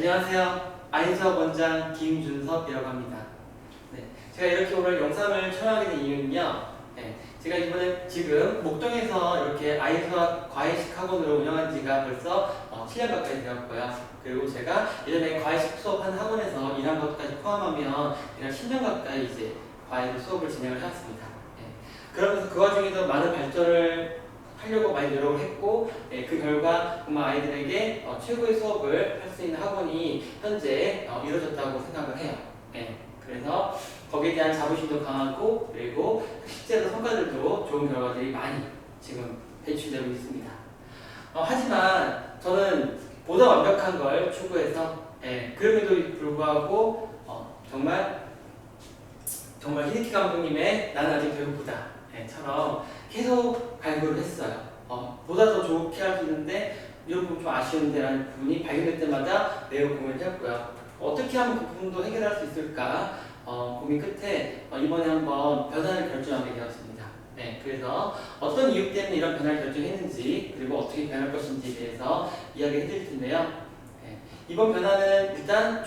안녕하세요. 아이수학 원장 김준섭이라고 합니다. 네, 제가 이렇게 오늘 영상을 촬영하게 된 이유는요. 제가 이번에 지금 목동에서 이렇게 아이수학 과외식 학원을 운영한 지가 벌써 7년 가까이 되었고요. 그리고 제가 예전에 과외식 수업한 학원에서 일한 것까지 포함하면 그냥 10년 가까이 이제 과외 수업을 진행을 해왔습니다. 그러면서 그 와중에도 많은 발전을 하려고 많이 노력을 했고, 그 결과 정말 아이들에게 최고의 수업을 할 수 있는 학원이 현재 이루어졌다고 생각을 해요. 그래서 거기에 대한 자부심도 강하고, 그리고 실제로 성과들도 좋은 결과들이 많이 지금 배출되고 있습니다. 하지만 저는 보다 완벽한 걸 추구해서, 그럼에도 불구하고 정말 히데키 감독님의 나는 아직 배고프다 처럼 계속 갈구를 했어요. 보다 더 좋게 할 수 있는데 이런 부분 좀 아쉬운데 라는 부분이 발견될 때마다 매우 고민을 했고요. 어떻게 하면 그 부분도 해결할 수 있을까 고민 끝에 이번에 한번 변화를 결정하게 되었습니다. 그래서 어떤 이유 때문에 이런 변화를 결정했는지, 그리고 어떻게 변할 것인지에 대해서 이야기를 해드릴 텐데요. 이번 변화는 일단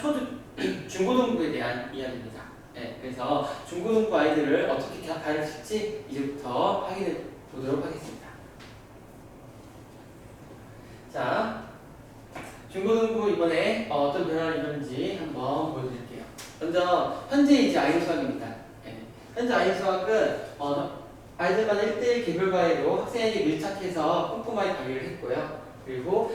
중고등부에 대한 이야기입니다. 그래서 중고등부 아이들을 어떻게 가르칠지 이제부터 확인해 보도록 하겠습니다. 자, 중고등부 이번에 어떤 변화를 이루는지 한번 보여드릴게요. 먼저 현재 이제 아이들 수학입니다. 현재 아이들 수학은 아이들마다 1대1 개별 과외로 학생에게 밀착해서 꼼꼼하게 관리를 했고요. 그리고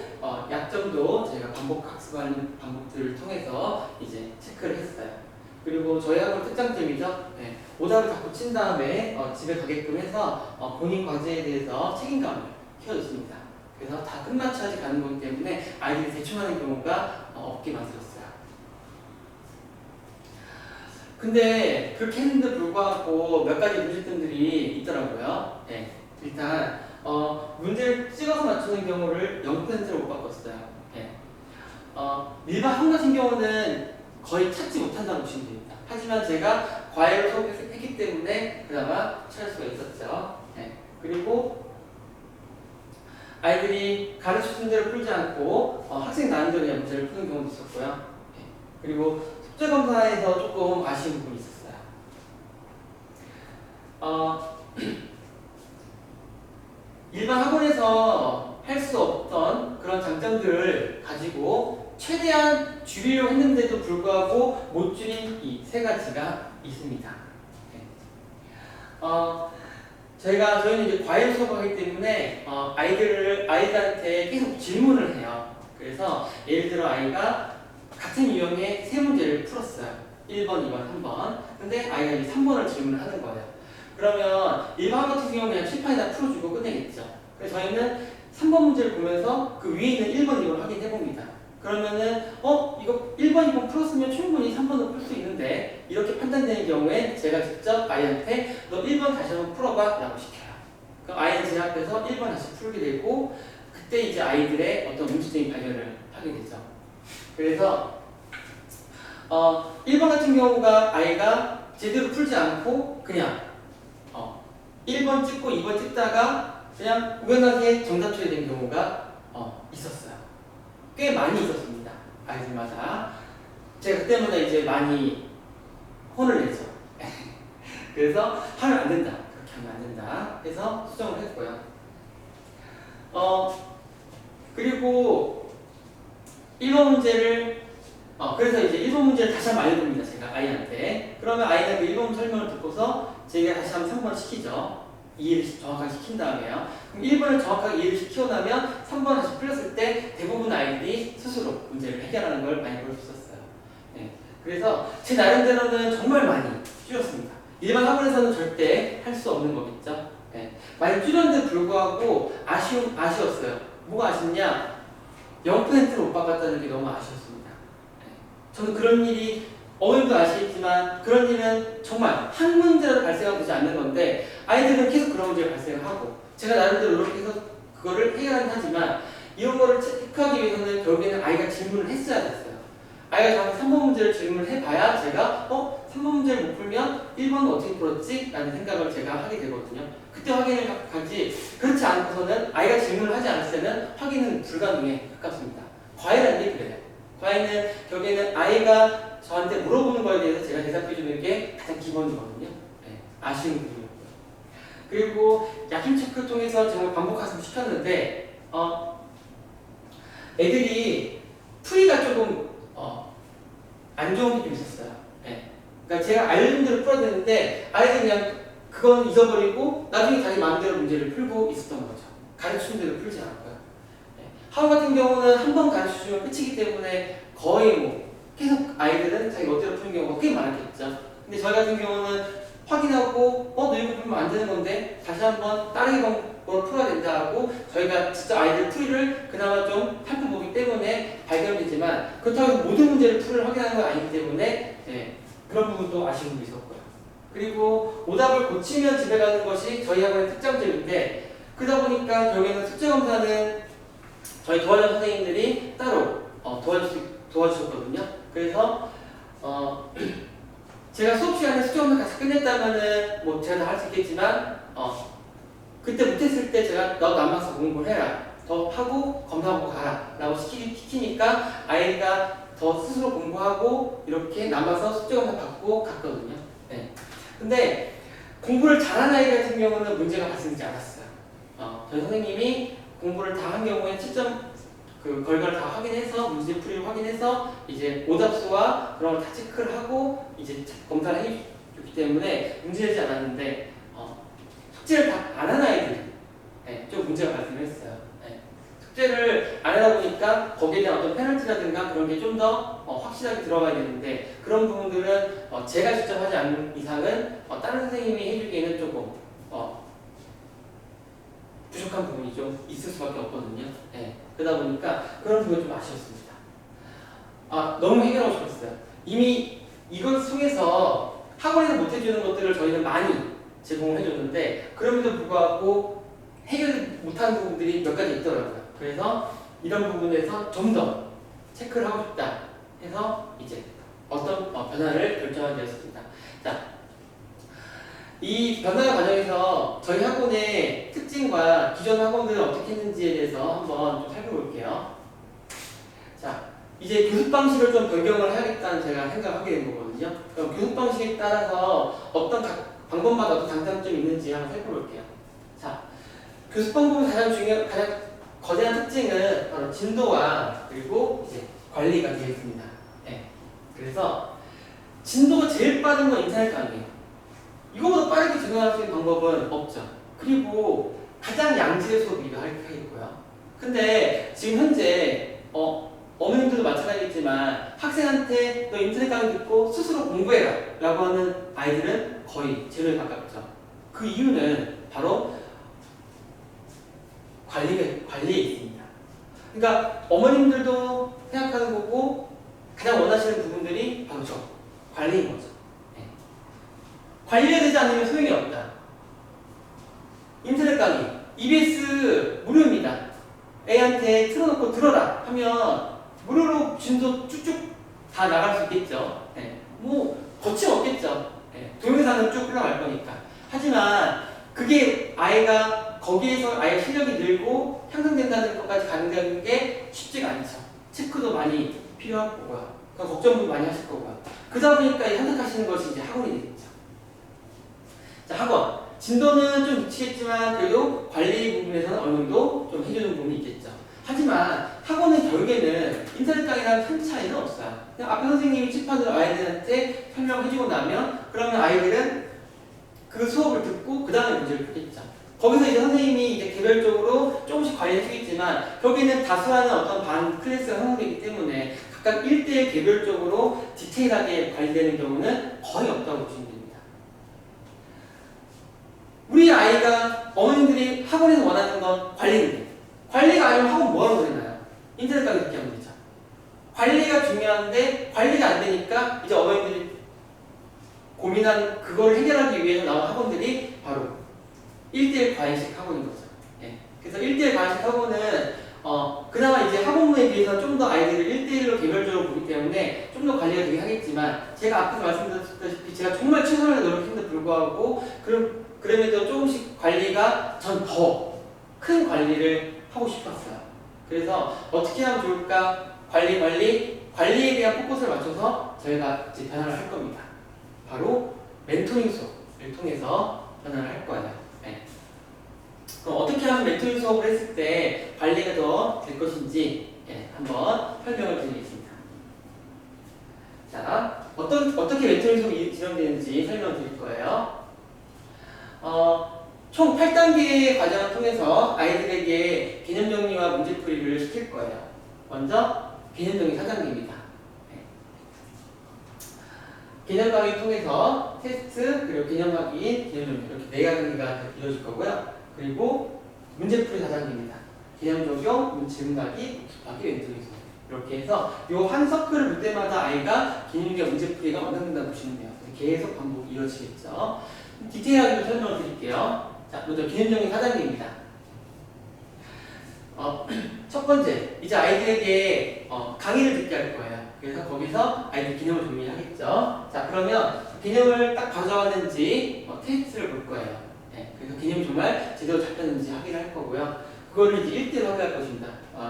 약점도 저희가 반복 학습하는 방법들을 통해서 이제 체크를 했어요. 그리고 저희 학원 특장점이죠. 오답을 자꾸 친 다음에 집에 가게끔 해서 본인 과제에 대해서 책임감을 키워줬습니다. 그래서 다 끝마쳐야지 가는 거기 때문에 아이들이 대충하는 경우가 없게 만들었어요. 근데 그렇게 했는데 불구하고 몇 가지 문제점들이 있더라고요. 일단 문제를 찍어서 맞추는 경우를 0%로 못 바꿨어요. 일반 한국 같은 경우는 거의 찾지 못한다고 보시면 됩니다. 하지만 제가 과외로 수업했기 때문에 그나마 찾을 수가 있었죠. 그리고 아이들이 가르쳐준 대로 풀지 않고 학생 난이도로 그냥 문제를 푸는 경우도 있었고요. 그리고 숙제 검사에서 조금 아쉬운 부분이 있었어요. 일반 학원에서 할 수 없던 그런 장점들을 가지고 최대한 줄이려고 했는데도 불구하고 못 줄인 이 세 가지가 있습니다. 저희는 이제 과외 수업을 하기 때문에 아이들한테 계속 질문을 해요. 그래서 예를 들어 아이가 같은 유형의 세 문제를 풀었어요. 1번, 2번, 3번. 근데 아이가 이제 3번을 질문을 하는 거예요. 그러면 일반 같은 경우는 그냥 칠판에다 풀어주고 끝내겠죠. 그래서 저희는 3번 문제를 보면서 그 위에 있는 1번, 2번 확인해 봅니다. 그러면은 이거 1번, 2번 풀었으면 충분히 3번도 풀 수 있는데 이렇게 판단되는 경우에 제가 직접 아이한테 너 1번 다시 한번 풀어봐 라고 시켜요. 그럼 아이는 제 앞에서 1번 다시 풀게 되고 그때 이제 아이들의 어떤 문제적인 발견을 하게 되죠. 그래서 1번 같은 경우가 아이가 제대로 풀지 않고 그냥 1번 찍고 2번 찍다가 그냥 우연하게 정답 처리된 경우가 있었어요. 꽤 많이 있었습니다. 아이들마다. 제가 그때마다 이제 많이 혼을 내죠. 그래서 하면 안 된다. 그렇게 하면 안 된다. 해서 수정을 했고요. 그리고 1번 문제를 그래서 이제 1번 문제를 다시 한번 알려줍니다. 제가 아이한테. 그러면 아이가 그 1번 설명을 듣고서 제가 다시 한번 3번을 시키죠. 이해를 정확하게 시킨 다음에요. 그럼 1번을 정확하게 이해를 시키고 나면 3번 다시 풀렸을 때 대부분 아이들이 스스로 문제를 해결하는 걸 많이 볼 수 있었어요. 그래서 제 나름대로는 정말 많이 줄였습니다. 일반 학원에서는 절대 할 수 없는 거겠죠. 많이 줄였는데 불구하고 아쉬웠어요. 뭐가 아쉽냐? 0%로 못 바꿨다는 게 너무 아쉬웠습니다. 저는 그런 일이 어머님도 아시겠지만 그런 일은 정말 한 문제라도 발생하고 되지 않는 건데 아이들은 계속 그런 문제가 발생하고 제가 나름대로 노력해서 그거를 해결하긴 하지만 이런 거를 체크하기 위해서는 결국에는 아이가 질문을 했어야 됐어요. 아이가 저한테 3번 문제를 질문을 해봐야 제가 3번 문제를 못 풀면 1번은 어떻게 풀었지? 라는 생각을 제가 하게 되거든요. 그때 확인을 가지 그렇지 않고서는 아이가 질문을 하지 않을 때는 확인은 불가능에 가깝습니다. 과외라는 게 그래요. 과외는 결국에는 아이가 저한테 물어보는 거에 대해서 제가 대답해 주는 게 가장 기본이거든요. 네, 아쉬운 부분이었고요. 그리고 약품 체크를 통해서 정말 반복학습 시켰는데 애들이 풀이가 조금 안 좋은 게 좀 있었어요. 네. 그러니까 제가 알려준 대로 풀어야 되는데 아이들이 그냥 그건 잊어버리고 나중에 자기 마음대로 문제를 풀고 있었던 거죠. 가르치는 대로 풀지 않았고요. 네. 학원 같은 경우는 한 번 가르쳐주면 끝이기 때문에 거의 뭐 계속 아이들은 자기 멋대로 푸는 경우가 꽤 많았겠죠. 근데 저희 같은 경우는 확인하고 너 이거 풀면 안 되는 건데 다시 한번 다른 방법으로 풀어야 된다 하고 저희가 진짜 아이들 풀이를 그나마 좀 살펴보기 때문에 발견되지만 그렇다고 해서 모든 문제를 풀이를 확인하는 건 아니기 때문에 네, 그런 부분도 아쉬움이 있었고요. 그리고 오답을 고치면 집에 가는 것이 저희 학원의 특장점인데 그러다 보니까 결국에는 숙제 검사는 저희 도와준 선생님들이 따로 도와주셨거든요. 그래서 제가 수업 시간에 숙제 검사 같이 끝냈다면은 뭐 제가 다 할 수 있겠지만 그때 못했을 때 제가 너 남아서 공부를 해라 더 하고 검사하고 가라 라고 시키니까 아이가 더 스스로 공부하고 이렇게 남아서 숙제 검사 받고 갔거든요. 네. 근데 공부를 잘하는 아이 같은 경우는 문제가 발생되지 않았어요. 저희 선생님이 공부를 다 한 경우에 7점 그 결과를 다 확인해서 문제 풀이를 확인해서 이제 오답수와 그런 걸 다 체크를 하고 이제 검사를 해주기 때문에 문제되지 않았는데 숙제를 다 안 한 아이들이 네, 좀 문제가 발생했어요. 네. 숙제를 안 하다 보니까 거기에 대한 어떤 페널티라든가 그런 게 좀 더 확실하게 들어가야 되는데 그런 부분들은 제가 직접 하지 않는 이상은 다른 선생님이 해주기에는 조금 부족한 부분이 좀 있을 수밖에 없거든요. 네. 그러다 보니까 그런 부분이 좀 아쉬웠습니다. 너무 해결하고 싶었어요. 이미 이걸 통해서 학원에서 못해주는 것들을 저희는 많이 제공을 해줬는데 그럼에도 불구하고 해결 못하는 부분들이 몇 가지 있더라고요. 그래서 이런 부분에서 좀 더 체크를 하고 싶다 해서 이제 어떤 변화를 결정하게 되었습니다. 자, 이 변화 과정에서 저희 학원의 특징과 기존 학원들은 어떻게 했는지에 대해서 한번 좀 살펴볼게요. 자, 이제 교습 방식을 좀 변경을 해야겠다는 제가 생각하게 된 거거든요. 그럼 교습 방식에 따라서 어떤 각 방법마다 어떤 장단점이 있는지 한번 살펴볼게요. 자, 교습 방법의 가장 거대한 특징은 바로 진도와 그리고 이제 관리가 되어 있습니다. 네. 그래서 진도가 제일 빠른 건 인터넷 강의예요. 이거보다 빠르게 적용할 수 있는 방법은 없죠. 그리고 가장 양질의 수업이기도 하겠고요. 근데 지금 현재 어머님들도 마찬가지겠지만 학생한테 너 인터넷 강의 듣고 스스로 공부해라 라고 하는 아이들은 거의 제로에 가깝죠. 그 이유는 바로 관리에 있습니다. 그러니까 어머님들도 생각하는 거고 가장 원하시는 부분들이 바로 저 관리인 거죠. 네. 관리가 되지 않으면 소용이 없다. 인터넷 강의 EBS 무료입니다. 애한테 틀어놓고 들어라 하면 무료로 진도 쭉쭉 다 나갈 수 있겠죠. 네. 뭐 거침없겠죠. 네. 동영상은 쭉 흘러갈 거니까. 하지만 그게 아이가 거기에서 아이의 실력이 늘고 향상된다는 것까지 가능한 게 쉽지가 않죠. 체크도 많이 필요할 거고요. 걱정도 많이 하실 거고요. 그러다 보니까 선택하시는 것이 이제 학원이 되겠죠. 자, 학원. 진도는 좀 미치겠지만 그래도 관리 부분에서는 어느 정도 좀 해주는 부분이 있겠죠. 하지만 학원은 결국에는 인터넷 강의랑 큰 차이는 없어요. 그냥 앞에 선생님이 칠판으로 아이들한테 설명해주고 나면 그러면 아이들은 그 수업을 듣고 그 다음에 문제를 풀겠죠. 거기서 이제 선생님이 이제 개별적으로 조금씩 관리해주겠지만 여기는 다수라는 어떤 반 클래스가 형성되기 때문에 각각 1대1 개별적으로 디테일하게 관리되는 경우는 거의 없다고 보시면 됩니다. 우리 아이가 어머님들이 학원에서 원하는 건 관리인데 관리가 아니면 학원 뭐하러 그랬나요? 인터넷 강의 듣게 하면 되죠. 관리가 중요한데 관리가 안 되니까 이제 어머님들이 고민한 그걸 해결하기 위해서 나온 학원들이 바로 1대1 과외식 학원인 거죠. 예. 그래서 1대1 과외식 학원은 그나마 이제 학원부에 비해서 좀 더 아이들을 1대1로 개별적으로 보기 때문에 좀 더 관리가 되긴 하겠지만 제가 앞에서 말씀드렸다시피 제가 정말 최선을 노력했는데 불구하고 그럼에도 조금씩 관리가 전 더 큰 관리를 하고 싶었어요. 그래서 어떻게 하면 좋을까? 관리 관리에 대한 포커스를 맞춰서 저희가 이제 변화를 할 겁니다. 바로 멘토링 수업을 통해서 변화를 할 거예요. 네. 그럼 어떻게 하면 멘토링 수업을 했을 때 관리가 더 될 것인지 한번 설명을 드리겠습니다. 자, 어떻게 멘토링 수업이 진행되는지 설명을 드릴 거예요. 총 8단계의 과정을 통해서 아이들에게 개념 정리와 문제풀이를 시킬 거예요. 먼저 개념 정리 4단계입니다. 개념 강의 통해서 테스트, 그리고 개념 확인, 개념 정리 이렇게 4가지가 이루어질 거고요. 그리고 문제풀이 4단계입니다. 개념 적용, 질문하기, 복습하기, 멘토링 수업 이렇게 해서 이 한 서클을 볼 때마다 아이가 개념과 문제풀이가 완성된다고 보시면 돼요. 계속 반복이 이루어지겠죠. 디테일하게 좀 설명을 드릴게요. 자, 먼저 개념 정리 4단계입니다. 첫 번째, 이제 아이들에게 강의를 듣게 할 거예요. 그래서 거기서 아이들 개념을 정리하겠죠. 자, 그러면 개념을 딱 가져왔는지 테스트를 볼 거예요. 네, 그래서 개념이 정말 제대로 잡혔는지 확인을 할 거고요. 그거를 이제 1대1로 확인할 것입니다.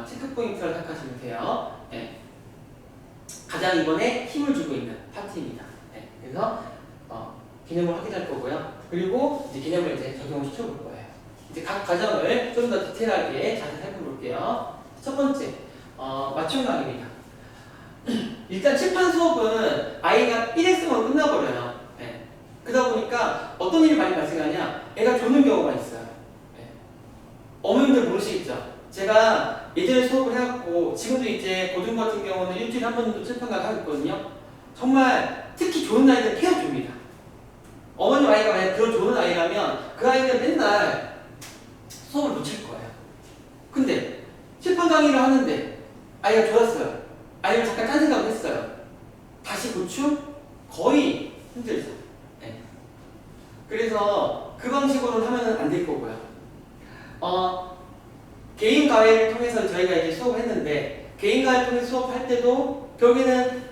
체크 포인트를 생각하시면 돼요. 네. 가장 이번에 힘을 주고 있는 파트입니다. 네, 그래서 개념을 확인할 거고요. 그리고 이제 개념을 이제 적용을 시켜볼 거예요. 이제 각 과정을 좀 더 디테일하게 자세히 살펴볼게요. 첫 번째, 맞춤 강의입니다. 일단 칠판 수업은 아이가 1학성으로 끝나버려요. 네. 그러다 보니까 어떤 일이 많이 발생하냐? 애가 조는 경우가 있어요. 네. 어머님들 모르시겠죠? 제가 예전에 수업을 해갖고 지금도 이제 고등 같은 경우는 일주일에 한 번 정도 칠판 강의 하고 있거든요. 정말 특히 좋은 아이들은 계속 줍니다. 어머님 아이가 만약 그런 좋은 아이라면 그 아이는 맨날 수업을 놓칠 거예요. 근데 칠판 강의를 하는데 아이가 좋았어요. 아이가 잠깐 딴 생각을 했어요. 다시 고충? 거의 힘들죠. 네. 그래서 그 방식으로 하면 안 될 거고요. 개인 과외를 통해서 저희가 이제 수업을 했는데 개인 과외를 통해서 수업할 때도 결국에는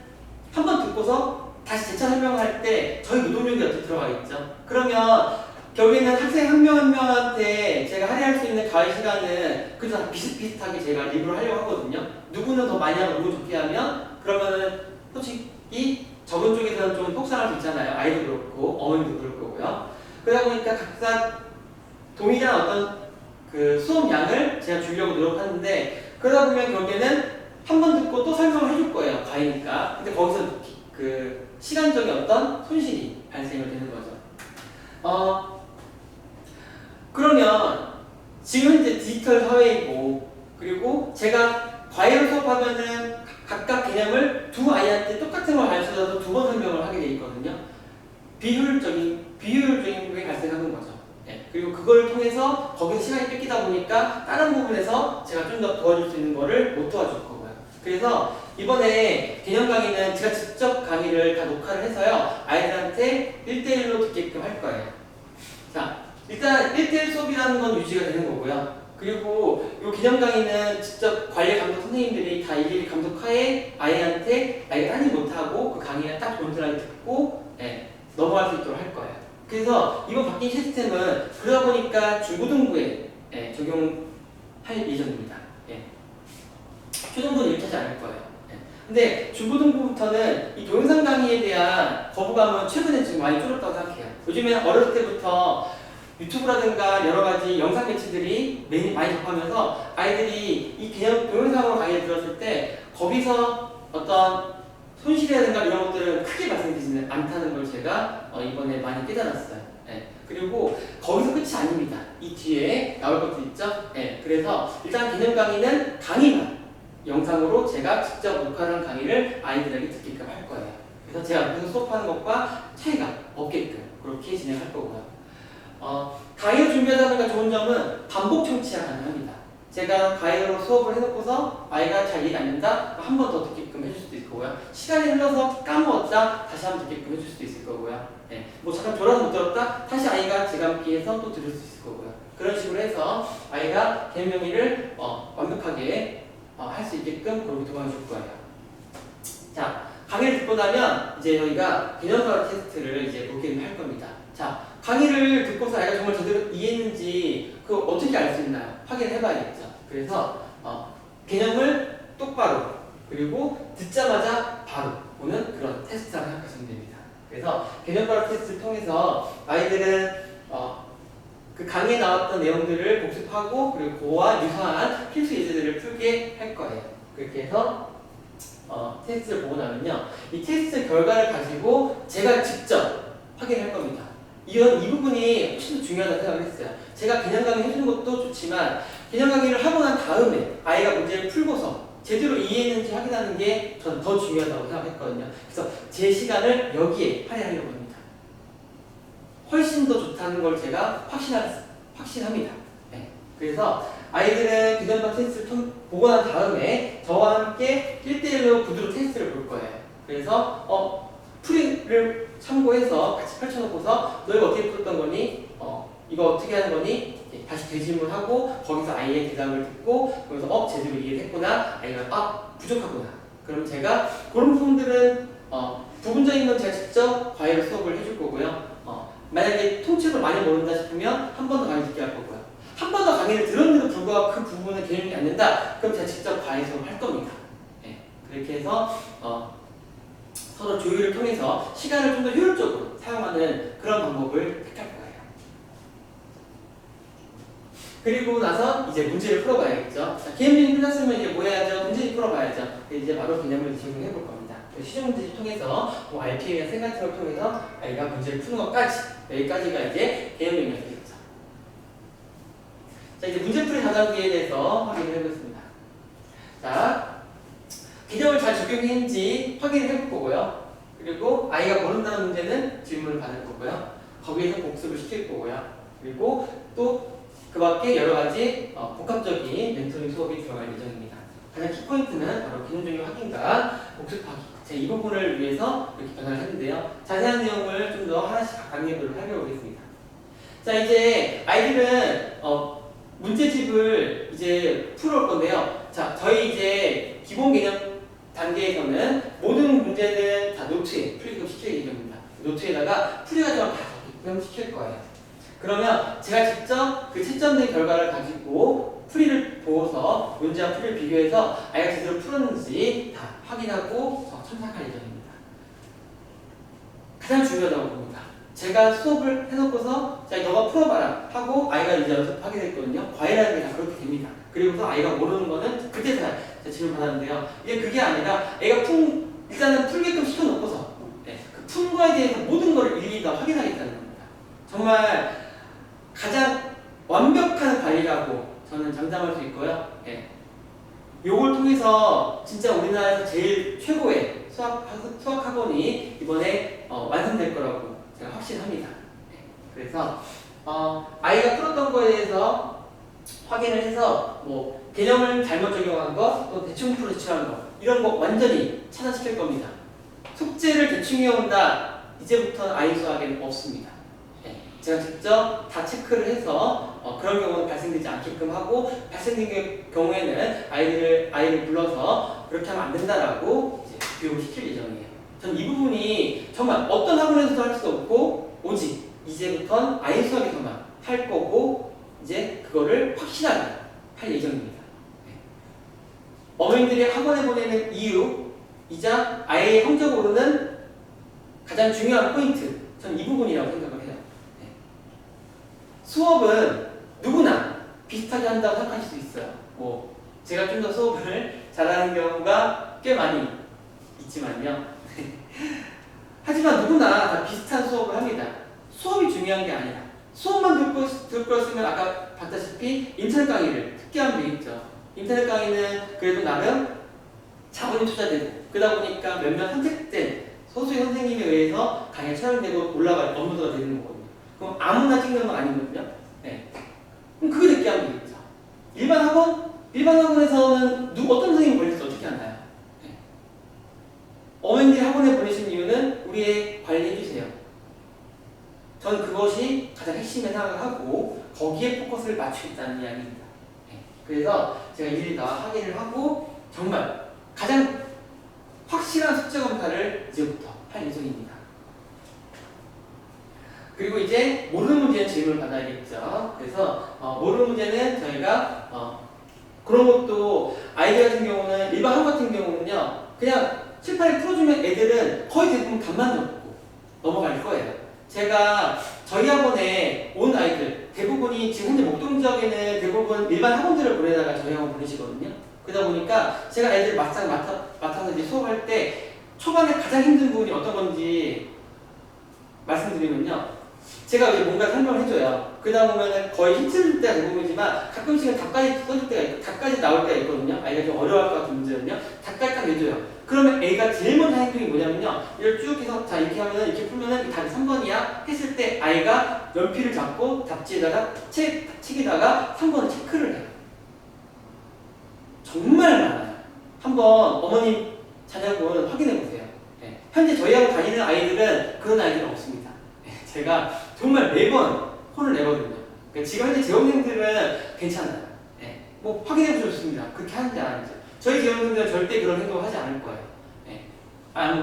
한 번 듣고서 다시 재차 설명할 때 저희 노동력이 어떻게 들어가겠죠? 그러면 결국에는 학생 한 명 한 명한테 제가 할애할 수 있는 과외 시간은 그래서 비슷비슷하게 제가 리뷰를 하려고 하거든요. 누구는 더 많이 하고 누구는 적게 하면 그러면은 솔직히 적은 쪽에서는 좀 속상할 수 있잖아요. 아이도 그렇고 어머님도 그럴 거고요. 그러다 보니까 각자 동일한 어떤 그 수업 양을 제가 주려고 노력하는데 그러다 보면 결국에는 한 번 듣고 또 설명을 해줄 거예요. 과외니까. 근데 거기서 그 시간적인 어떤 손실이 발생을 되는 거죠. 그러면 지금 이제 디지털 사회이고 그리고 제가 과외로 수업하면은 각각 개념을 두 아이한테 똑같은 걸 가르쳐줘도 2번 설명을 하게 돼 있거든요. 비효율적인 게 발생하는 거죠. 네. 그리고 그걸 통해서 거기서 시간이 뺏기다 보니까 다른 부분에서 제가 좀 더 도와줄 수 있는 거를 못 도와줄 거고요. 그래서 이번에 개념 강의는 제가 직접 강의를 다 녹화를 해서요. 아이들한테 1대1로 듣게끔 할 거예요. 자, 일단 1대1 수업이라는 건 유지가 되는 거고요. 그리고 이 개념 강의는 직접 관리 감독 선생님들이 다 일일이 감독하에 아이한테 아이가 딴일 못하고 그 강의를 딱 본드라게 듣고 넘어갈 수 있도록 할 거예요. 그래서 이번 바뀐 시스템은 그러다 보니까 중고등부에 적용할 예정입니다. 초등부는 이렇게 하지 않을 거예요. 근데 중고등부부터는 이 동영상 강의에 대한 거부감은 최근에 지금 많이 줄었다고 생각해요. 요즘에는 어렸을 때부터 유튜브라든가 여러 가지 영상 매체들이 많이 접하면서 아이들이 이 개념 동영상으로 강의를 들었을 때 거기서 어떤 손실이라든가 이런 것들은 크게 발생되지는 않다는 걸 제가 이번에 많이 깨달았어요. 그리고 거기서 끝이 아닙니다. 이 뒤에 나올 것도 있죠. 그래서 일단 개념 강의는 강의만 영상으로 제가 직접 녹화한 강의를 아이들에게 듣게끔 할 거예요. 그래서 제가 앞에서 수업하는 것과 차이가 없게끔 그렇게 진행할 거고요. 강의를 준비하다 보니까 좋은 점은 반복 청취가 가능합니다. 제가 강의로 수업을 해놓고서 아이가 잘 이해가 안 된다? 한 번 더 듣게끔 해줄 수도 있을 거고요. 시간이 흘러서 까먹었다? 다시 한 번 듣게끔 해줄 수도 있을 거고요. 뭐 잠깐 졸아서 못 들었다? 다시 아이가 재감기해서 또 들을 수 있을 거고요. 그런 식으로 해서 아이가 개념 정리를 완벽하게 할 수 있게끔 그렇게 도와줄 거예요. 자, 강의를 듣고 나면 이제 저희가 개념사 테스트를 이제 보기는 할 겁니다. 자, 강의를 듣고서 아이가 정말 제대로 이해했는지 그거 어떻게 알 수 있나요? 확인을 해봐야겠죠. 그래서 개념을 똑바로 그리고 듣자마자 바로 오는 그런 테스트라고 생각하시면 됩니다. 그래서 개념 발화 테스트를 통해서 아이들은 그 강의에 나왔던 내용들을 복습하고 그리고 그와 유사한 필수 예제들을 풀게 할 거예요. 그렇게 해서 테스트를 보고 나면요, 이 테스트 결과를 가지고 제가 직접 확인할 겁니다. 이 부분이 훨씬 더 중요하다고 생각을 했어요. 제가 개념 강의 해주는 것도 좋지만 개념 강의를 하고 난 다음에 아이가 문제를 풀고서 제대로 이해했는지 확인하는 게 저는 더 중요하다고 생각했거든요. 그래서 제 시간을 여기에 할애하려고 합니다. 훨씬 더 좋다는 걸 제가 확신합니다. 네. 그래서 아이들은 개념 테스트를 보고 난 다음에 저와 함께 1대1로 구두로 테스트를 볼 거예요. 그래서 풀이를 참고해서 같이 펼쳐놓고서 너희가 어떻게 풀었던 거니? 이거 어떻게 하는 거니? 다시 되질문하고 거기서 아이의 대답을 듣고 그러면서 제대로 이해를 했구나, 아니면 부족하구나. 그럼 제가 그런 부분들은 부분적인 건 제가 직접 과외로 수업을 해줄 거고요. 만약에 통째로 많이 모른다 싶으면 한 번 더 강의 듣게 할 거고요. 한 번 더 강의를 들었는데도 불구하고 그 부분은 개념이 안 된다? 그럼 제가 직접 과외 수업을 할 겁니다. 네. 그렇게 해서 서로 조율을 통해서 시간을 좀 더 효율적으로 사용하는 그런 방법을 택할 거예요. 그리고 나서 이제 문제를 풀어봐야겠죠. 자, 개념이 끝났으면 이제 뭐 해야죠? 문제집 풀어봐야죠. 이제 바로 개념을 적용해 볼 겁니다. 시중 문제집 통해서 RPM이나 생 같은 걸 통해서 아이가 문제를 푸는 것까지, 여기까지가 이제 개념 영역이겠죠. 자, 이제 문제풀이 4단계에 대해서 확인을 해보겠습니다. 자, 개념을 잘 적용했는지 확인을 해볼 거고요. 그리고 아이가 모른다는 문제는 질문을 받을 거고요. 거기에서 복습을 시킬 거고요. 그리고 또 그 밖에 여러 가지 복합적인 멘토링 수업이 들어갈 예정입니다. 가장 키포인트는 바로 개념 적용 확인과 복습하기. 제 이 부분을 위해서 이렇게 변화를 했는데요. 자세한 내용을 좀 더 하나씩 각 단계별로 살펴보겠습니다. 자, 이제 아이들은 문제집을 이제 풀어올 건데요. 자, 저희 이제 기본 개념 단계에서는 모든 문제는 다 노트에 풀이금 시킬 예정입니다. 노트에다가 풀이 과정을 다 적용 시킬 거예요. 그러면 제가 직접 그 채점된 결과를 가지고 풀이를 보고서 문제와 풀이를 비교해서 아이가 제대로 풀었는지 다 확인하고 첨삭할 예정입니다. 가장 중요하다고 봅니다. 제가 수업을 해놓고서 자, 너가 풀어봐라 하고 아이가 이제 연습하게 됐거든요. 과외라는 게 다 그렇게 됩니다. 그리고서 아이가 모르는 거는 그때서야 질문 받았는데요. 이게 그게 아니라 애가 일단은 풀게끔 시켜놓고서 그 푼 거에 대해서 모든 걸 일일이 다 확인하겠다는 겁니다. 정말 가장 완벽한 과외라고 저는 장담할 수 있고요. 요걸 통해서 진짜 우리나라에서 제일 최고의 수학 학원이 이번에 완성될 거라고 제가 확신합니다. 그래서 아이가 풀었던 거에 대해서 확인을 해서 뭐 개념을 잘못 적용한 거, 또 대충 풀어치한 거 이런 거 완전히 차단시킬 겁니다. 숙제를 대충 해온다. 이제부터는 아이 수학에는 없습니다. 제가 직접 다 체크를 해서 그런 경우는 발생되지 않게끔 하고 발생된 경우에는 아이를 불러서 그렇게 하면 안 된다라고 이제 교육을 시킬 예정이에요. 전 이 부분이 정말 어떤 학원에서도 할 수 없고 오직 이제부터는 아이 수학에서만 할 거고 이제 그거를 확실하게 할 예정입니다. 어머님들이 학원에 보내는 이유이자 아이의 성적 오르는 가장 중요한 포인트, 전 이 부분이라고 생각을 해요. 수업은 누구나 비슷하게 한다고 생각하실 수 있어요. 뭐 제가 좀 더 수업을 잘하는 경우가 꽤 많이 있지만요. 하지만 누구나 다 비슷한 수업을 합니다. 수업이 중요한 게 아니라 수업만 듣고 있으면 아까 봤다시피 인터넷 강의를 특기 하면 되겠죠. 인터넷 강의는 그래도 나름 자본이 투자되고 그러다 보니까 몇몇 선택된 소수의 선생님에 의해서 강의가 촬영되고 올라갈 업로드가 되는 거거든요. 그럼 아무나 찍는 건 아니거든요. 그럼 그게 듣게 하면 되겠죠. 일반 학원에서는 어떤 선생님이 보낼지 어떻게 하나요? 어머님들이 학원에 보내신 이유는 우리의 관리해주세요. 전 그것이 가장 핵심에 생각하고 거기에 포커스를 맞추겠다는 이야기입니다. 그래서 제가 일일이 다 확인을 하고 정말 가장 확실한 숙제 검사를 이제부터 할 예정입니다. 그리고 이제 모르는 문제는 질문을 받아야겠죠. 그래서 모르는 문제는 저희가 그런 것도 아이들 같은 경우는 일반 학원 같은 경우는요 그냥 칠판에 풀어주면 애들은 거의 대부분 답만 적고 넘어갈 거예요. 제가 저희 학원에 온 아이들 대부분이 지금 현재 목동 지역에는 대부분 일반 학원들을 보내다가 저희 학원 보내시거든요. 그러다 보니까 제가 아이들 막상 맡아서 이제 수업할 때 초반에 가장 힘든 부분이 어떤 건지 말씀드리면요. 제가 이제 뭔가 설명을 해줘요. 그러다 보면은 거의 힘들 때가 대부분이지만 가끔씩은 답까지 써줄 때가 있고 답까지 나올 때가 있거든요. 아이가 좀 어려워할 것 같은 문제는요. 답까지 딱 내줘요. 그러면 애가 제일 먼저 하는 행동이 뭐냐면요. 이걸 쭉 해서 자 이렇게 하면은 이렇게 풀면은 이 답이 3번이야 했을 때 아이가 연필을 잡고 답지에다가 책에다가 3번을 체크를 해요. 정말 많아요. 한번 어머님 자녀분 확인해 보세요. 네. 현재 저희 학원 다니는 아이들은 그런 아이들은 없습니다. 네. 제가 정말 매번 혼을 내거든요. 그러니까 지금 현재 재학생들은 괜찮아요. 네. 뭐 확인해 보셔도 좋습니다. 그렇게 하는지 안 하는지. 저희 재학생들은 절대 그런 행동을 하지 않을 거예요. 네.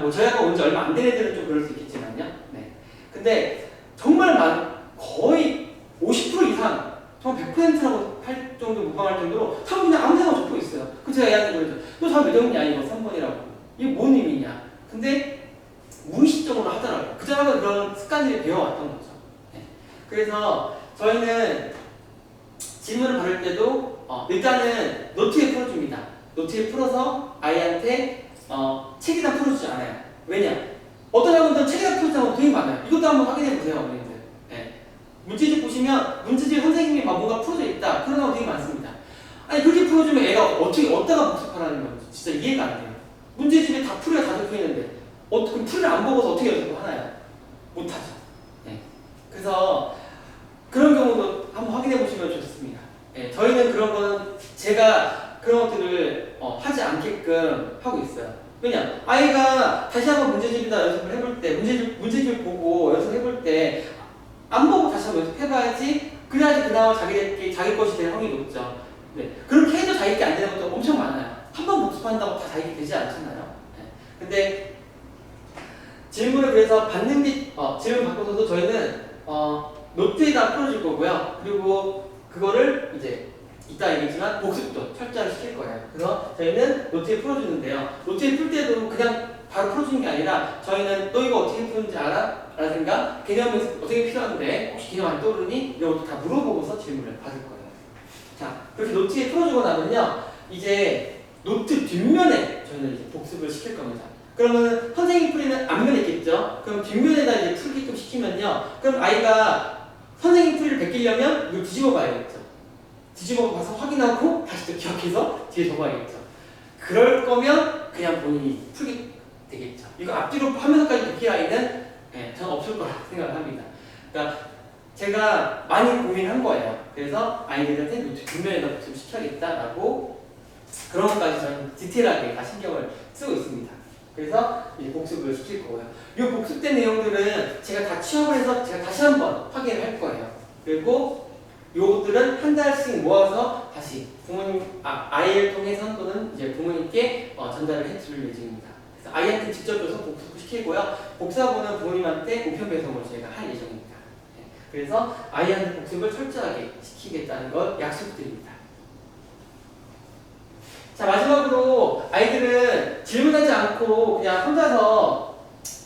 뭐 저희 학원 온 지 얼마 안 된 애들은 좀 그럴 수 있겠지만요. 네. 근데 정말 거의 50% 이상 정말 100%라고 할 정도 무방할 정도로 참 그냥 아무 생각 적고 있어요. 그 제가 얘한테 그러죠. 너 잘 몇 점이냐 이거 3번이라고. 이게 뭔 의미냐. 근데 무의식적으로 하더라고요. 그 전에 그런 습관들이 배워왔던 거죠. 네. 그래서 저희는 질문을 받을 때도 일단은 노트에 풀어줍니다. 노트에 풀어서 아이한테 책에다 풀어주지 않아요. 왜냐? 어떤 학원들은 책에다 풀어주는 학원 되게 많아요. 이것도 한번 확인해 보세요, 어머님들. 네. 문제집 보시면 문제집 선생님이 뭔가 풀어져 있다. 그런 학원 되게 많습니다. 아니 그렇게 풀어주면 애가 어디다가 복습하라는 건지 진짜 이해가 안 돼요. 문제집에 다 풀이가 다 적혀 있는데 그럼 풀을 안 보고서 어떻게 연습을 하나요? 못하죠. 네. 그래서 그런 경우도 한번 확인해 보시면 좋습니다. 네. 저희는 그런 거는 제가 그런 것들을 하지 않게끔 하고 있어요. 왜냐? 아이가 다시 한번 문제집이나 연습을 해볼 때 문제집을 보고 연습해볼 때 안 보고 다시 한번 연습해봐야지. 그래야지 그나마 자기 것이 될 확률이 높죠. 네. 그렇게 해도 자기게 안 되는 것도 엄청 많아요. 한 번 복습한다고 다 자기게 되지 않잖아요. 네. 근데 질문을 그래서 받는 게 질문 받고서도 저희는 노트에다 풀어줄 거고요. 그리고 그거를 이제 이따 얘기했지만 복습도 철저하게 시킬 거예요. 그래서 저희는 노트에 풀어주는데요. 노트에 풀 때도 그냥 바로 풀어주는 게 아니라 저희는 너 이거 어떻게 푸는지 알아? 라든가 개념이 어떻게 필요한데 혹시 개념 안 떠오르니? 이런 것도 다 물어보고서 질문을 받을 거예요. 자, 그렇게 노트에 풀어주고 나면요. 이제 노트 뒷면에 저희는 이제 복습을 시킬 겁니다. 그러면 선생님 풀이는 앞면에 있겠죠? 그럼 뒷면에다 이제 풀게끔 시키면요. 그럼 아이가 선생님 풀이를 베끼려면 이걸 뒤집어 봐야겠죠. 뒤집어 봐서 확인하고 다시 또 기억해서 뒤에 적어야겠죠. 그럴 거면 그냥 본인이 풀게 되겠죠. 이거 앞뒤로 화면까지 베낄 아이는 저는 없을 거라고 생각을 합니다. 그러니까 제가 많이 고민한 거예요. 그래서 아이들한테 노트 뒷면에다 복습을 시켜야겠다라고 그런 것까지 저는 디테일하게 다 신경을 쓰고 있습니다. 그래서 이제 복습을 시킬 거고요. 이 복습된 내용들은 제가 다 취합을 해서 제가 다시 한번 확인을 할 거예요. 그리고 요것들은 한 달씩 모아서 다시 아이를 통해서 또는 이제 부모님께 전달을 해드릴 예정입니다. 그래서 아이한테 직접 줘서 복습을 시키고요. 복사본은 부모님한테 우편 배송을 저희가 할 예정입니다. 그래서 아이한테 복습을 철저하게 시키겠다는 걸 약속드립니다. 자, 마지막으로 아이들은 질문하지 않고 그냥 혼자서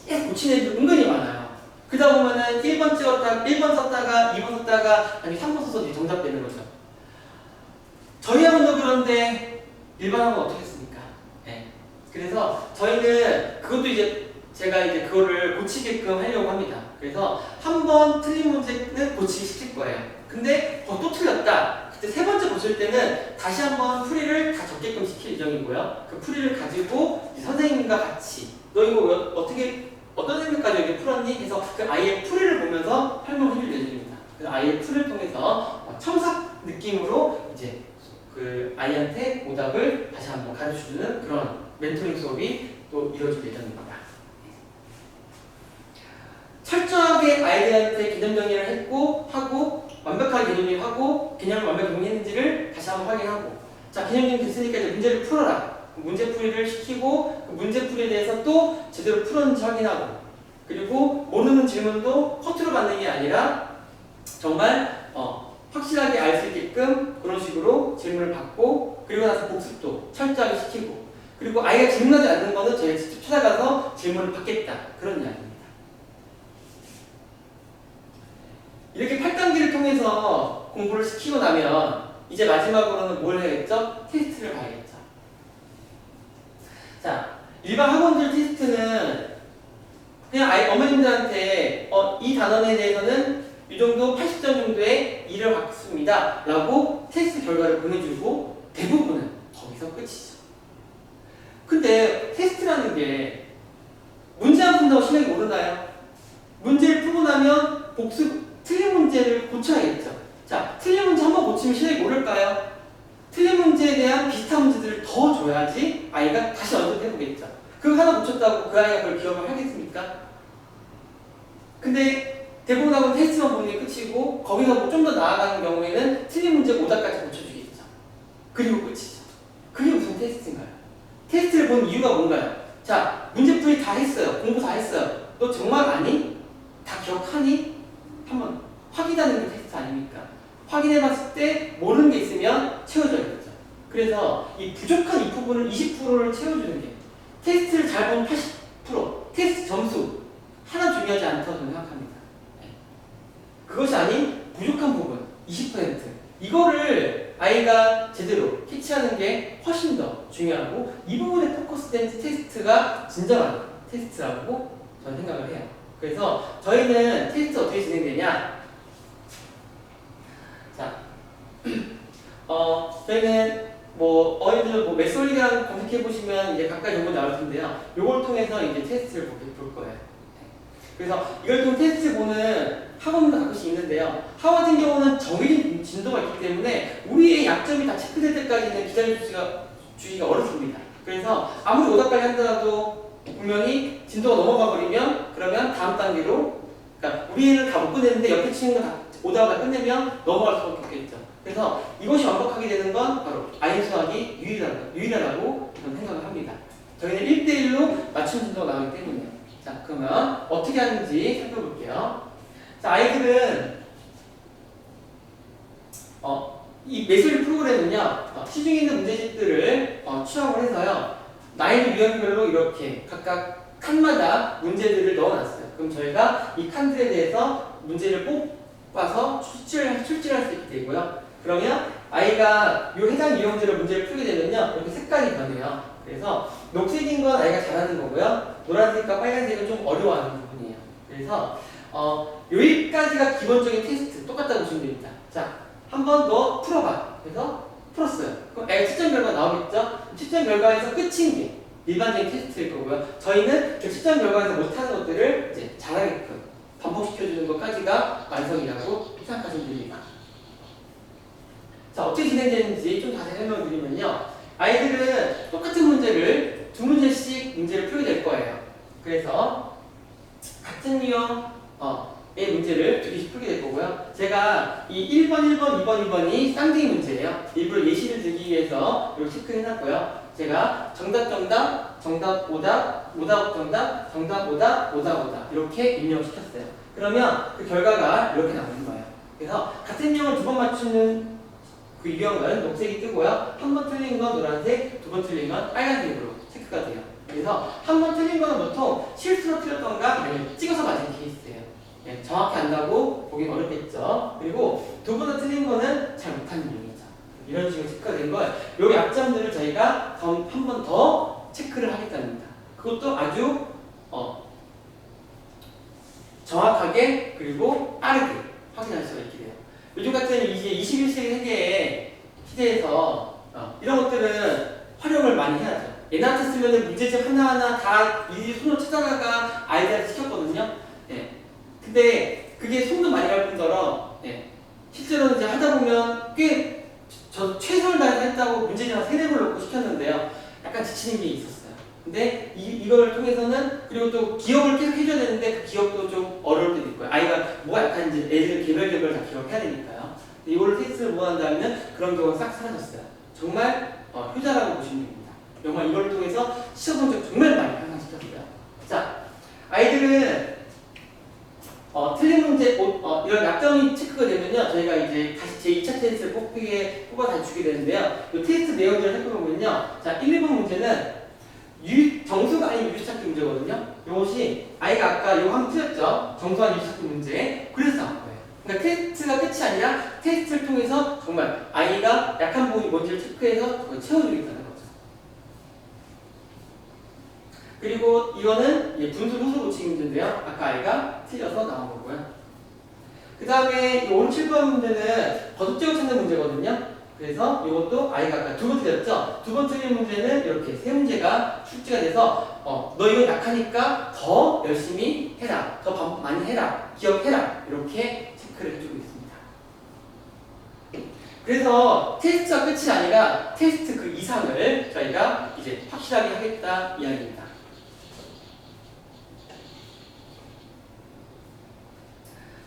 계속 고치는 애들 은근히 많아요. 그러다 보면은 1번 썼다가 2번 썼다가 아니 3번 써서 정답 되는 거죠. 저희 학원도 그런데 일반 학원 어떻게 했습니까? 네. 그래서 저희는 그것도 이제 제가 이제 그거를 고치게끔 하려고 합니다. 그래서 한 번 틀린 문제는 고치기 시킬 거예요. 근데 또 틀렸다. 그때 세 번째 고칠 때는 다시 한번 풀이를 다 적게끔 시킬 예정이고요. 그 풀이를 가지고 선생님과 같이 너 이거 어떤 의미까지 이렇게 풀었니? 해서 그 아이의 풀이를 보면서 설명을 해줄 예정입니다. 그 아이의 풀을 통해서 첨삭 느낌으로 이제 그 아이한테 오답을 다시 한번 가르쳐주는 그런 멘토링 수업이 또 이루어질 예정입니다. 철저하게 아이들한테 개념 정리를 하고 완벽하게 개념하고 개념을 완벽히 정리했는지를 다시 한번 확인하고 자 개념 정리 됐으니까 이제 문제를 풀어라. 문제풀이를 시키고 그 문제풀이에 대해서 또 제대로 풀었는지 확인하고 그리고 모르는 질문도 커트로 받는 게 아니라 정말 확실하게 알 수 있게끔 그런 식으로 질문을 받고 그리고 나서 복습도 철저하게 시키고, 그리고 아이가 질문하지 않는 거는 저희가 직접 찾아가서 질문을 받겠다. 그런 이야기입니다. 이렇게 8단계를 통해서 공부를 시키고 나면 이제 마지막으로는 뭘 해야겠죠? 테스트를 봐야겠죠. 자, 일반 학원들 테스트는 그냥 어머님들한테 이 단원에 대해서는 이 정도 80점 정도의 일을 받습니다 라고 테스트 결과를 보내주고 대부분은 거기서 끝이죠. 근데 테스트라는 게 문제 안 푼다고 실력이 오르나요? 문제를 풀고 나면 복습, 틀린 문제를 고쳐야겠죠. 자, 틀린 문제 한번 고치면 실력이 오를까요? 틀린 문제에 대한 비슷한 문제들을 더 줘야지 아이가 다시 연습해보겠죠. 그거 하나 고쳤다고 그 아이가 그걸 기억을 하겠습니까? 근데 대부분 학원 테스트만 보는 게 끝이고 거기서 좀 더 나아가는 경우에는 틀린 문제 오답까지 고쳐주겠죠. 그리고 끝이죠. 그게 무슨 테스트인가요? 테스트를 본 이유가 뭔가요? 자, 문제풀이 다 했어요. 공부 다 했어요. 너 정말 아니? 다 기억하니? 한번 확인하는 게 테스트 아닙니까? 확인해봤을 때 모르는 게 있으면 채워줘야겠죠. 그래서 이 부족한 이 부분을 20%를 채워주는 게 테스트를 잘 보면 80%, 테스트 점수 하나 중요하지 않다고 저는 생각합니다. 그것이 아닌 부족한 부분 20% 이거를 아이가 제대로 캐치하는 게 훨씬 더 중요하고 이 부분에 포커스된 테스트가 진정한 테스트라고 저는 생각을 해요. 그래서 저희는 테스트 어떻게 진행되냐? 자, 저희는 어린이들 맥솔리랑 검색해 보시면 이제 각각 정보 나올 텐데요. 요걸 통해서 이제 테스트를 볼 거예요. 그래서 이걸 통해 테스트 보는 학원도 가끔씩 있는데요. 학원 같은 경우는 정해진 진도가 있기 때문에 우리의 약점이 다 체크될 때까지는 기다려주기가 어렵습니다. 그래서 아무리 오답까지 한다고 분명히 진도가 넘어가 버리면 그러면 다음 단계로, 그러니까 우리는 다 못 끝냈는데 옆에 친구가 다 오답을 다 끝내면 넘어갈 수밖에 없겠죠. 그래서 이것이 완벽하게 되는 건 바로 아이 수학이 유일하다고 저는 생각을 합니다. 저희는 1대1로 맞춤 진도가 나오기 때문에요. 자, 그러면 어떻게 하는지 살펴볼게요. 자, 아이들은 이 매술 프로그램은요, 시중에 있는 문제집들을 취합을 해서요, 난이도 유형별로 이렇게 각각 칸마다 문제들을 넣어놨어요. 그럼 저희가 이 칸들에 대해서 문제를 뽑아서 출제할 수 있게 되고요. 그러면 아이가 이 해당 유형들의 문제를 풀게 되면요, 이렇게 색깔이 변해요. 그래서 녹색인 건 아이가 잘하는 거고요, 노란색과 빨간색은 좀 어려워하는 부분이에요. 그래서 여기까지가 기본적인 테스트, 똑같다고 보시면 됩니다. 자, 한 번 더 풀어봐. 그래서 풀었어요. 그럼 애가 채점 결과 나오겠죠? 채점 결과에서 끝인 게 일반적인 테스트일 거고요. 저희는 그 채점 결과에서 못하는 것들을 이제 잘하게끔 반복시켜주는 것까지가 완성이라고 생각하시면 됩니다. 자, 어떻게 진행되는지 좀 자세히 설명을 드리면요. 아이들은 똑같은 문제를 두 문제씩 문제를 풀게 될 거예요. 그래서 같은 유형 의 문제를 두 개씩 풀게 될 거고요. 제가 이 1번, 1번, 2번, 2번이 쌍둥이 문제예요. 일부러 예시를 들기 위해서 이렇게 체크를 해놨고요. 제가 정답, 오답, 정답, 오답 이렇게 입력을 시켰어요. 그러면 그 결과가 이렇게 나오는 거예요. 그래서 같은 유형을 두 번 맞추는 그 유형은 녹색이 뜨고요. 한 번 틀린 건 노란색, 두 번 틀린 건 빨간색으로 체크가 돼요. 그래서 한 번 틀린 거는 보통 실수로 틀렸던가 아니면 찍어서 맞은 케이스예요. 예, 정확히 안다고 보긴 어렵겠죠. 그리고 두 번 다 틀린 거는 잘 못하는 유형이죠. 이런 식으로 체크가 된 거예요. 요 약점들을 저희가 한 번 더 체크를 하겠다는 겁니다. 그것도 아주 정확하게 그리고 빠르게 확인할 수가 있게 돼요. 요즘 같은 이제 21세기 세계의 시대에서 이런 것들은 활용을 많이 해야죠. 옛날 같았으면 문제집 하나하나 다 일일이 손으로 찾아다가 아이들한테 시켰거든요. 예. 근데 그게 손도 많이 갈 뿐더러 실제로 이제 하다 보면 꽤 저 최선을 다해서 했다고 문제집 한 3-4번 놓고 시켰는데요. 약간 지치는 게 있었어요. 근데 이걸 통해서는 그리고 또 기억을 계속 해줘야 되는데 그 기억도 좀 어려울 때도 있고요. 아이가 뭐가 약간인지 애들 개별 다 기억해야 되니까요. 이걸 테스트를 못 한다면 그런 경우가 싹 사라졌어요. 정말 효자라고 보시면 됩니다. 정말 이걸 통해서 시험 성적 정말 많이 향상시켰어요. 자, 아이들은 틀린 문제, 이런 약점이 체크가 되면요, 저희가 이제 다시 제2차 테스트를 뽑아 주게 되는데요. 이 테스트 내용들을 살펴보면요. 자, 1, 2번 문제는 정수가 아닌 유리찾기 문제거든요. 이것이 아이가 아까 이거 한번 틀렸죠? 정수 아닌 유리찾기 문제. 그래서 나온 거예요. 그러니까 테스트가 끝이 아니라 테스트를 통해서 정말 아이가 약한 부분이 뭔지를 체크해서 그걸 채워주겠다는 거죠. 그리고 이거는 분수 호수 고치기 문제인데요. 아까 아이가 틀려서 나온 거고요. 그 다음에 이 5, 7번 문제는 거듭제곱 찾는 문제거든요. 그래서 이것도 아이가 아까 2번 틀렸죠? 2번 틀린 문제는 이렇게 세 문제가 출제가 돼서 너 이거 약하니까 더 열심히 해라. 더 많이 해라. 기억해라. 이렇게 체크를 해주고 있습니다. 그래서 테스트가 끝이 아니라 테스트 그 이상을 저희가 이제 확실하게 하겠다 이야기입니다.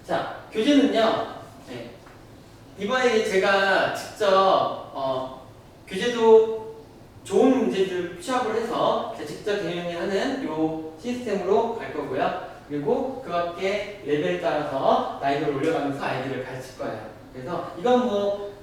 자, 교재는요. 네. 이번에 제가 직접 교재도 좋은 문제들 취합을 해서 직접 개명하는 이 시스템으로 갈 거고요. 그리고 그 밖에 레벨에 따라서 난이도를 올려가면서 아이들을 가르칠 거예요. 그래서 이건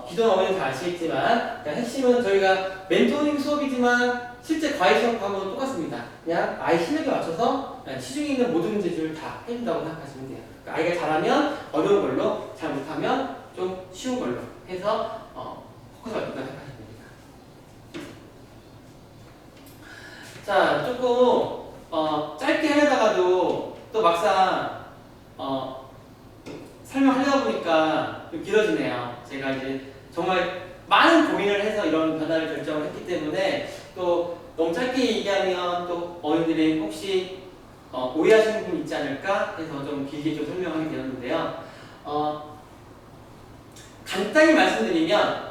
기존 어머니도 아시겠지만 핵심은 저희가 멘토링 수업이지만 실제 과외 수업하고는 똑같습니다. 그냥 아이 실력에 맞춰서 시중에 있는 모든 문제들을 다 해준다고 생각하시면 돼요. 그러니까 아이가 잘하면 어려운 걸로, 잘 못하면 좀 쉬운 걸로 해서 포커스가 있다고 생각하시면 됩니다. 자, 조금 짧게 하려다가도 또 막상 설명하려다 보니까 좀 길어지네요. 제가 이제 정말 많은 고민을 해서 이런 변화를 결정을 했기 때문에 또 너무 짧게 얘기하면 또 어른들이 혹시 오해하시는 부분이 있지 않을까 해서 좀 길게 좀 설명하게 되었는데요. 간단히 말씀드리면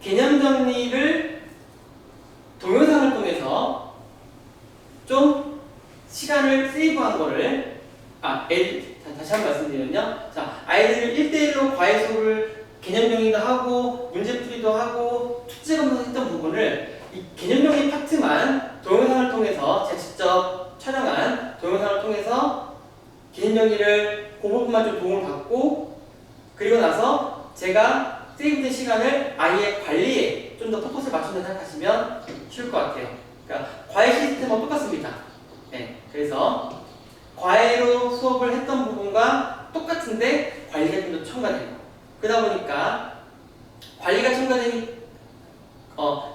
개념 정리를 동영상을 통해서 좀 시간을 세이브한 거를 다시 한번 말씀드리면요. 자, 아이들을 1대1로 과외 수업을 개념 정리도 하고 문제풀이도 하고 숙제 검사 했던 부분을 이 개념 정리 파트만 동영상을 통해서 제가 직접 촬영한 동영상을 통해서 개념 정리를 그 부분만 좀 도움을 받고 그리고 나서 제가 세이브된 시간을 아이의 관리에 좀 더 포커스를 맞춘다 생각하시면 쉬울 것 같아요. 그러니까 과외 시스템은 똑같습니다. 네, 그래서 과외로 수업을 했던 부분과 똑같은데 관리가 좀 더 첨가되고 그러다 보니까 관리가 첨가되니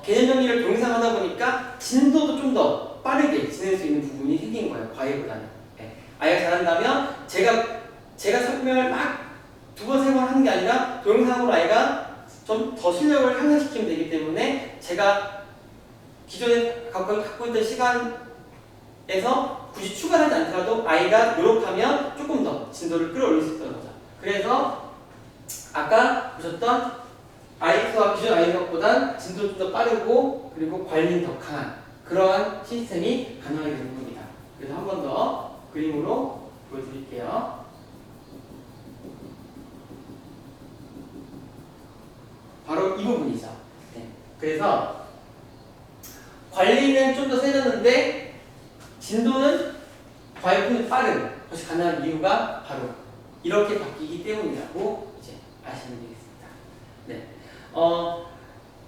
개념 정리를 동영상 하다 보니까 진도도 좀 더 빠르게 지낼 수 있는 부분이 생긴 거예요. 과외보다는. 네. 아이가 잘한다면 제가 설명을 막 2번, 3번 하는 게 아니라 동영상으로 아이가 좀 더 실력을 향상시키면 되기 때문에 제가 기존에 갖고 있던 시간에서 굳이 추가하지 않더라도 아이가 노력하면 조금 더 진도를 끌어올릴 수 있다는 거죠. 그래서 아까 보셨던 아이수와 기존 아이수보다 진도 좀 더 빠르고 그리고 관리는 더 강한 그러한 시스템이 가능하게 되는 겁니다. 그래서 한 번 더 그림으로 보여드릴게요. 바로 이 부분이죠. 네. 그래서 관리는 좀 더 세졌는데 진도는 과외뿐이 빠른 것이 가능한 이유가 바로 이렇게 바뀌기 때문이라고 이제 아시면 되겠습니다. 네.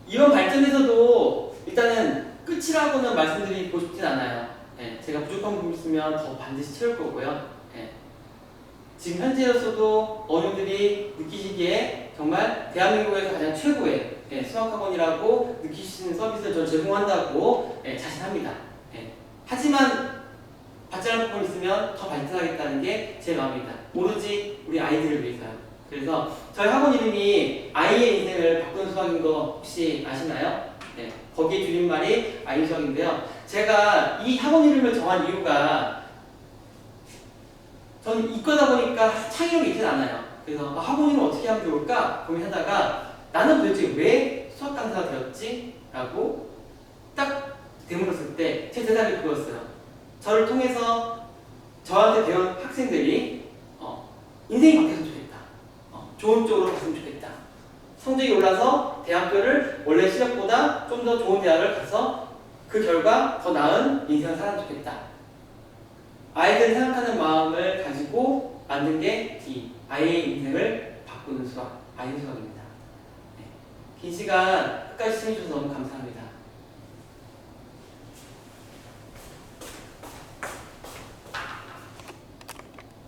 이번 발전에서도 일단은 끝이라고는 말씀드리고 싶진 않아요. 네. 제가 부족한 부분 있으면 더 반드시 채울 거고요. 네. 지금 현재로서도 어른들이 느끼시기에 정말 대한민국에서 가장 최고의 수학학원이라고 느끼시는 서비스를 저 제공한다고 자신합니다. 하지만 받지 않을 부분 있으면 더 발전하겠다는 게 제 마음입니다. 오로지 우리 아이들을 위해서요. 그래서 저희 학원 이름이 아이의 인생을 바꾸는 수학인 거 혹시 아시나요? 네, 거기에 줄임말이 아이 수학인데요. 제가 이 학원 이름을 정한 이유가 저는 이과다 보니까 창의력이 있진 않아요. 그래서 학원 이름 어떻게 하면 좋을까 고민하다가 나는 도대체 왜 수학 강사가 되었지? 라고 딱 되물었을 때 제 대답이 그거였어요. 저를 통해서 저한테 배운 학생들이 인생이 바뀌었으면 좋겠다. 좋은 쪽으로 갔으면 좋겠다. 성적이 올라서 대학교를 원래 실력보다 좀 더 좋은 대학을 가서 그 결과 더 나은 인생을 살았으면 좋겠다. 아이들 생각하는 마음을 가지고 만든 게 이 아이의 인생을 바꾸는 수학, 아이 수학입니다. 긴 시간 끝까지 시청해주셔서 너무 감사합니다.